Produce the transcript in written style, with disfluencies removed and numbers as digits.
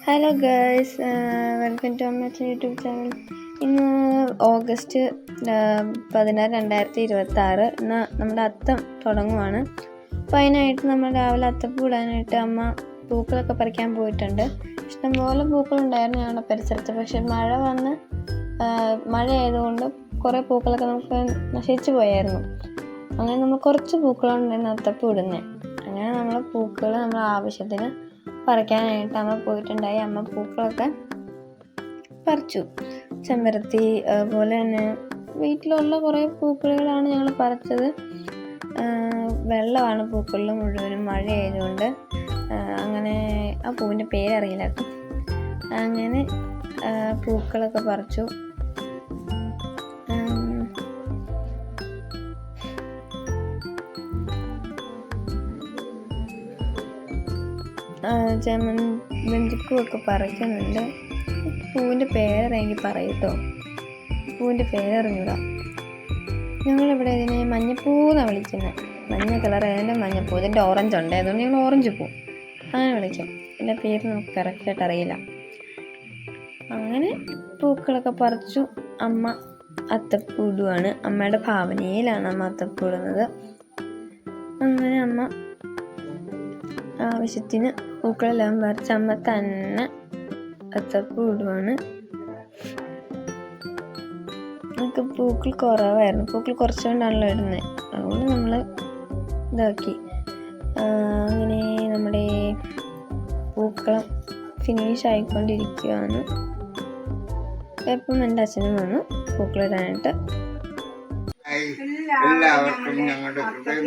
Hello girls, welcome to അമ്മ YouTube channel. ഇന്ന് August 16, 2026. ഇന്ന് നമ്മുടെ അത്തം തുടങ്ങുവാണ്. അപ്പോൾ അതിനായിട്ട് നമ്മൾ രാവിലെ അത്തപ്പൂ ഇടാനായിട്ട് അമ്മ പൂക്കളൊക്കെ പറിക്കാൻ പോയിട്ടുണ്ട്. ഇഷ്ടംപോലെ പൂക്കളുണ്ടായിരുന്നു ഞങ്ങളുടെ പരിസരത്ത്. പക്ഷെ മഴ ആയതുകൊണ്ട് കുറേ പൂക്കളൊക്കെ നമുക്ക് നശിച്ചു പോയായിരുന്നു. അങ്ങനെ നമ്മൾ കുറച്ച് പൂക്കളുണ്ടായിരുന്നു അത്തപ്പൂ ഇടുന്നത്. അങ്ങനെ നമ്മൾ പൂക്കൾ നമ്മൾ ആവശ്യത്തിന് പറിക്കാനായിട്ട് അമ്മ പോയിട്ടുണ്ടായി. അമ്മ പൂക്കളൊക്കെ പറിച്ചു. ചെമ്പരത്തി, അതുപോലെ തന്നെ വീട്ടിലുള്ള കുറേ പൂക്കളുകളാണ് ഞങ്ങൾ പറിച്ചത്. വെള്ളമാണ് പൂക്കളിൽ മുഴുവനും, മഴയായതുകൊണ്ട്. അങ്ങനെ ആ പൂവിൻ്റെ പേരറിയില്ല കേട്ടോ. അങ്ങനെ പൂക്കളൊക്കെ പറിച്ചു. ബന്ധിപ്പൂവൊക്കെ പറിക്കുന്നുണ്ട്. പൂവിൻ്റെ പേരെനിക്ക് പറയൂട്ടോ, പൂവിൻ്റെ പേരറിഞ്ഞൂടാ. ഞങ്ങളിവിടെ ഇതിനെ മഞ്ഞപ്പൂ എന്നാണ് വിളിക്കുന്നത്. മഞ്ഞ കളർ അതിൻ്റെ മഞ്ഞപ്പൂ. ഇതിൻ്റെ ഓറഞ്ച് ഉണ്ട്, അതുകൊണ്ട് ഞങ്ങൾ ഓറഞ്ച് പൂ അങ്ങനെ വിളിക്കും. ഇതിൻ്റെ പേര് നമുക്ക് കറക്റ്റായിട്ട് അറിയില്ല. അങ്ങനെ പൂക്കളൊക്കെ പറിച്ചു. അമ്മ അത്തപ്പൂ ഇടുവാണ്. അമ്മയുടെ ഭാവനയിലാണ് അമ്മ അത്തപ്പൂ ഇടുന്നത്. അങ്ങനെ അമ്മ ആവശ്യത്തിന് പൂക്കളെല്ലാം പറിച്ച് അമ്മ തന്നെ അത്തപ്പൂ ഇടുവാണ്. നമുക്ക് പൂക്കൾ കുറവായിരുന്നു, പൂക്കൾ കുറച്ചുകൊണ്ടാണല്ലോ ഇടുന്നത്. അതുകൊണ്ട് നമ്മൾ ഇതാക്കി. അങ്ങനെ നമ്മുടെ പൂക്കളം ഫിനിഷ് ആയിക്കൊണ്ടിരിക്കുകയാണ്. എപ്പം എൻ്റെ അച്ഛനും വന്നു പൂക്കളിടാനായിട്ട്. എല്ലാവർക്കും ഞങ്ങളുടെ ഹൃദയം